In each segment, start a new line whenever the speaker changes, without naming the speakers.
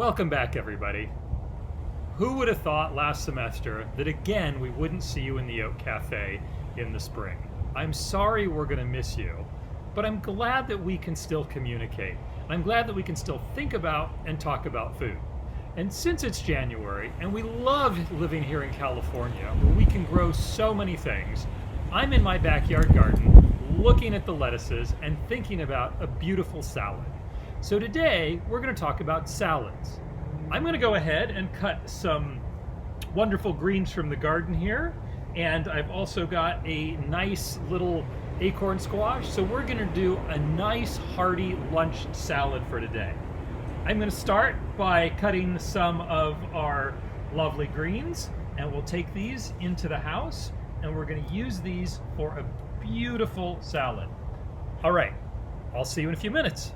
Welcome back, everybody. Who would have thought last semester that again we wouldn't see you in the Oak Cafe in the spring? I'm sorry we're going to miss you, but I'm glad that we can still communicate. I'm glad that we can still think about and talk about food. And since it's January and we love living here in California where we can grow so many things, I'm in my backyard garden looking at the lettuces and thinking about a beautiful salad. So today we're going to talk about salads. I'm going to go ahead and cut some wonderful greens from the garden here, and I've also got a nice little acorn squash. So we're going to do a nice hearty lunch salad for today. I'm going to start by cutting some of our lovely greens, and we'll take these into the house and we're going to use these for a beautiful salad. All right, I'll see you in a few minutes.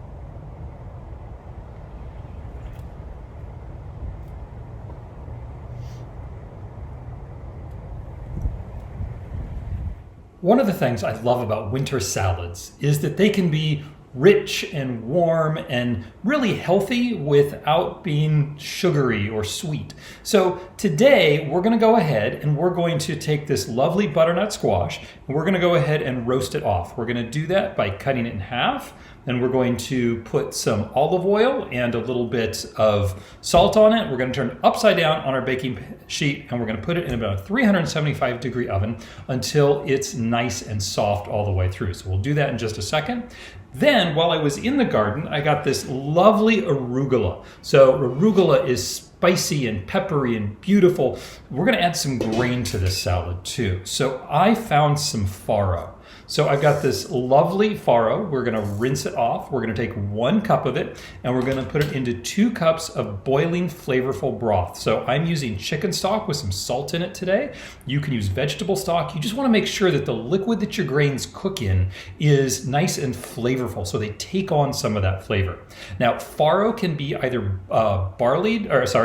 One of the things I love about winter salads is that they can be rich and warm and really healthy without being sugary or sweet. So today we're going to go ahead and we're going to take this lovely butternut squash and we're going to go ahead and roast it off. We're going to do that by cutting it in half. Then we're going to put some olive oil and a little bit of salt on it. We're going to turn it upside down on our baking sheet and we're going to put it in about a 375 degree oven until it's nice and soft all the way through. So we'll do that in just a second. Then while I was in the garden, I got this lovely arugula. So arugula is spicy and peppery and beautiful. We're going to add some grain to this salad too. So I found some farro. So I've got this lovely farro. We're going to rinse it off. We're going to take 1 cup of it and we're going to put it into 2 cups of boiling flavorful broth. So I'm using chicken stock with some salt in it today. You can use vegetable stock. You just want to make sure that the liquid that your grains cook in is nice and flavorful so they take on some of that flavor. Now, farro can be either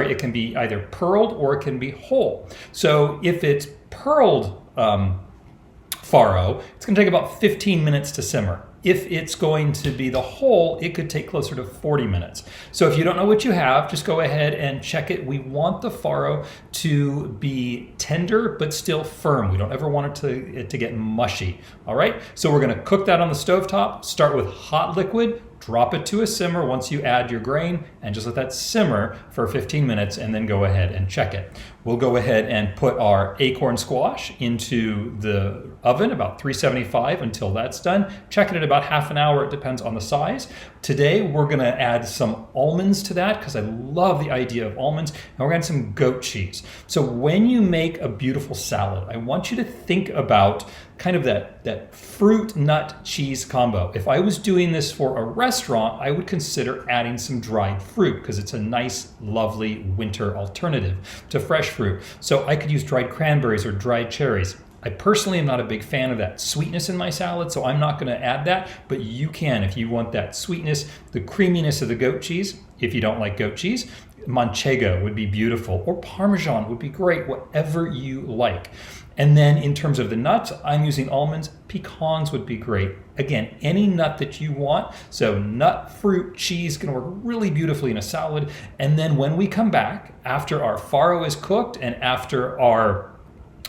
it can be either pearled or it can be whole. So if it's pearled farro, it's going to take about 15 minutes to simmer. If it's going to be the whole, it could take closer to 40 minutes. So if you don't know what you have, just go ahead and check it. We want the farro to be tender but still firm. We don't ever want it to get mushy. All right, so we're going to cook that on the stovetop. Start with hot liquid. Drop it to a simmer once you add your grain and just let that simmer for 15 minutes and then go ahead and check it. We'll go ahead and put our acorn squash into the oven about 375 until that's done. Check it at about half an hour. It depends on the size. Today we're going to add some almonds to that because I love the idea of almonds, and we're going to add some goat cheese. So when you make a beautiful salad, I want you to think about kind of that fruit nut cheese combo. If I was doing this for a restaurant, I would consider adding some dried fruit because it's a nice, lovely winter alternative to fresh fruit. So I could use dried cranberries or dried cherries. I personally am not a big fan of that sweetness in my salad, so I'm not going to add that, but you can if you want that sweetness, the creaminess of the goat cheese. If you don't like goat cheese, manchego would be beautiful, or Parmesan would be great, whatever you like. And then in terms of the nuts, I'm using almonds. Pecans would be great. Again, any nut that you want. So nut, fruit, cheese can work really beautifully in a salad. And then when we come back, after our farro is cooked and after our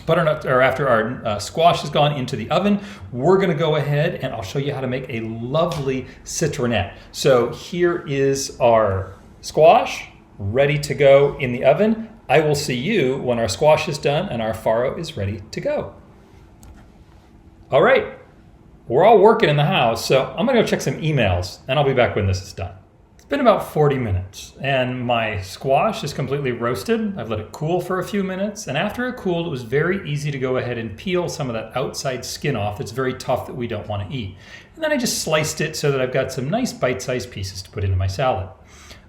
butternut or after our squash has gone into the oven, we're going to go ahead and I'll show you how to make a lovely citronette. So here is our squash ready to go in the oven. I will see you when our squash is done and our farro is ready to go. All right, we're all working in the house, so I'm gonna go check some emails and I'll be back when this is done. It's been about 40 minutes and my squash is completely roasted. I've let it cool for a few minutes, and after it cooled, it was very easy to go ahead and peel some of that outside skin off that's very tough that we don't want to eat. And then I just sliced it so that I've got some nice bite-sized pieces to put into my salad.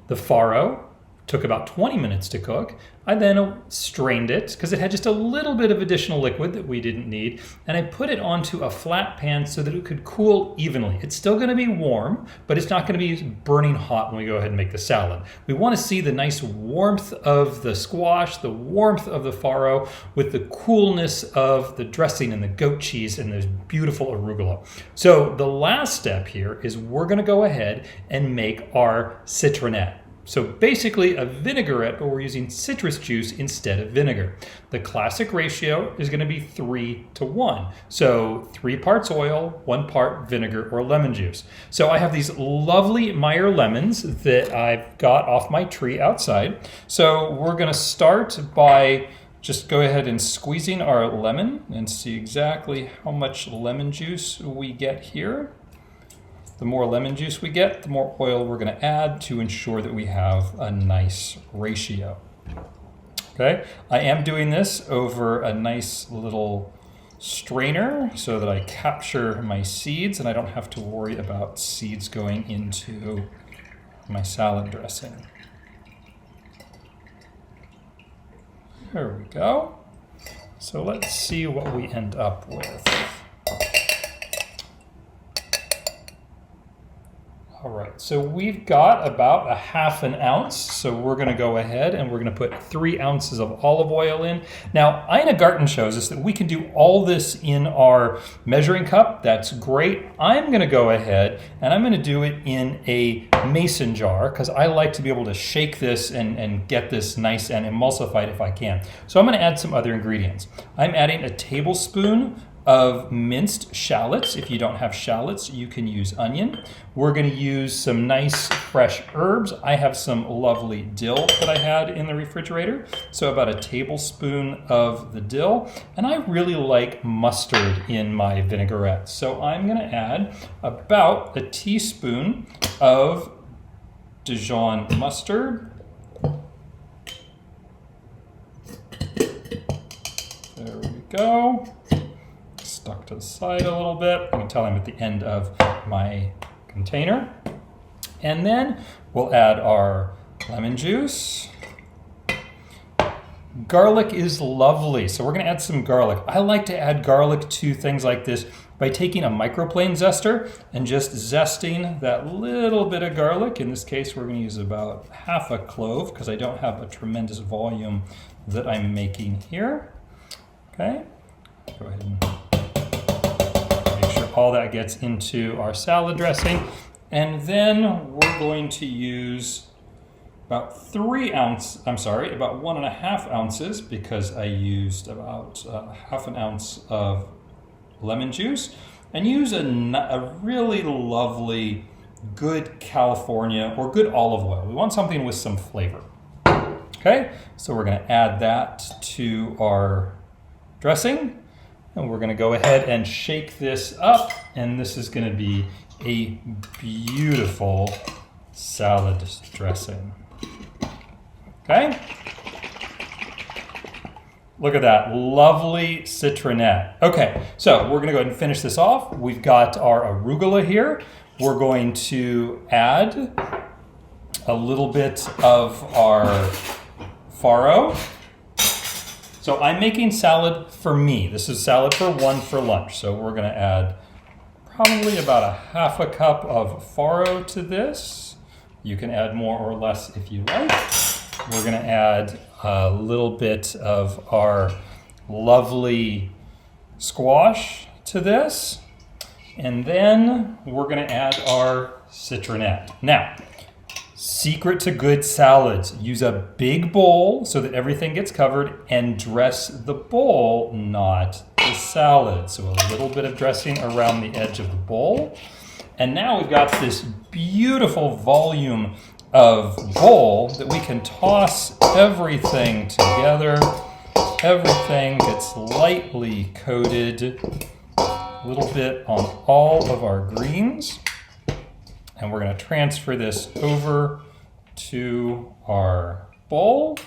The farro took about 20 minutes to cook. I then strained it because it had just a little bit of additional liquid that we didn't need, and I put it onto a flat pan so that it could cool evenly. It's still going to be warm, but it's not going to be burning hot when we go ahead and make the salad. We want to see the nice warmth of the squash, the warmth of the farro, with the coolness of the dressing and the goat cheese and this beautiful arugula. So the last step here is we're going to go ahead and make our citronette. So basically a vinaigrette, but we're using citrus juice instead of vinegar. The classic ratio is going to be 3 to 1. So 3 parts oil, 1 part vinegar or lemon juice. So I have these lovely Meyer lemons that I've got off my tree outside. So we're going to start by just go ahead and squeezing our lemon and see exactly how much lemon juice we get here. The more lemon juice we get, the more oil we're going to add to ensure that we have a nice ratio. Okay, I am doing this over a nice little strainer so that I capture my seeds and I don't have to worry about seeds going into my salad dressing. There we go. So let's see what we end up with. All right, so we've got about a ½ an ounce. So we're gonna go ahead and we're gonna put 3 ounces of olive oil in. Now, Ina Garten shows us that we can do all this in our measuring cup. That's great. I'm gonna go ahead and I'm gonna do it in a mason jar because I like to be able to shake this and get this nice and emulsified if I can. So I'm gonna add some other ingredients. I'm adding a tablespoon of minced shallots. If you don't have shallots, you can use onion. We're going to use some nice fresh herbs. I have some lovely dill that I had in the refrigerator, so about a tablespoon of the dill. And I really like mustard in my vinaigrette, so I'm going to add about a teaspoon of Dijon mustard. There we go. Stuck to the side a little bit. I can tell I'm at the end of my container. And then we'll add our lemon juice. Garlic is lovely, so we're going to add some garlic. I like to add garlic to things like this by taking a microplane zester and just zesting that little bit of garlic. In this case, we're going to use about ½ a clove because I don't have a tremendous volume that I'm making here. Okay, go ahead and all that gets into our salad dressing. And then we're going to use about about 1½ ounces because I used about ½ an ounce of lemon juice, and use a really lovely, good California or good olive oil. We want something with some flavor. Okay, so we're gonna add that to our dressing. And we're going to go ahead and shake this up, and this is going to be a beautiful salad dressing. Okay? Look at that, lovely citronette. Okay, so we're going to go ahead and finish this off. We've got our arugula here. We're going to add a little bit of our farro. So I'm making salad for me. This is salad for 1 for lunch. So we're going to add probably about ½ a cup of farro to this. You can add more or less if you like. We're going to add a little bit of our lovely squash to this. And then we're going to add our citronette. Now, secret to good salads, use a big bowl so that everything gets covered and dress the bowl, not the salad. So a little bit of dressing around the edge of the bowl. And now we've got this beautiful volume of bowl that we can toss everything together. Everything gets lightly coated, a little bit on all of our greens. And we're going to transfer this over to our bowl.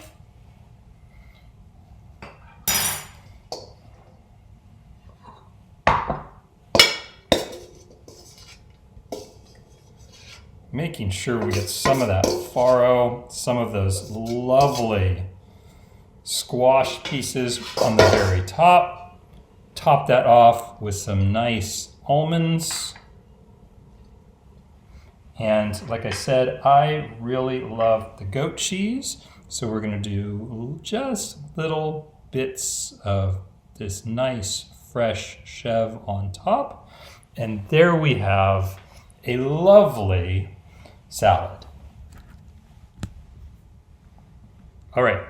Making sure we get some of that farro, some of those lovely squash pieces on the very top. Top that off with some nice almonds. And like I said, I really love the goat cheese. So we're going to do just little bits of this nice fresh chev on top. And there we have a lovely salad. All right.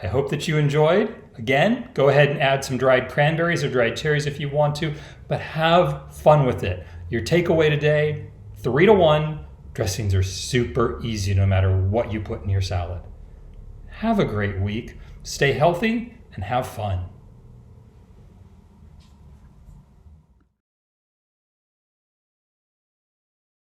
I hope that you enjoyed. Again, go ahead and add some dried cranberries or dried cherries if you want to, but have fun with it. Your takeaway today, 3-to-1. Dressings are super easy no matter what you put in your salad. Have a great week. Stay healthy and have fun.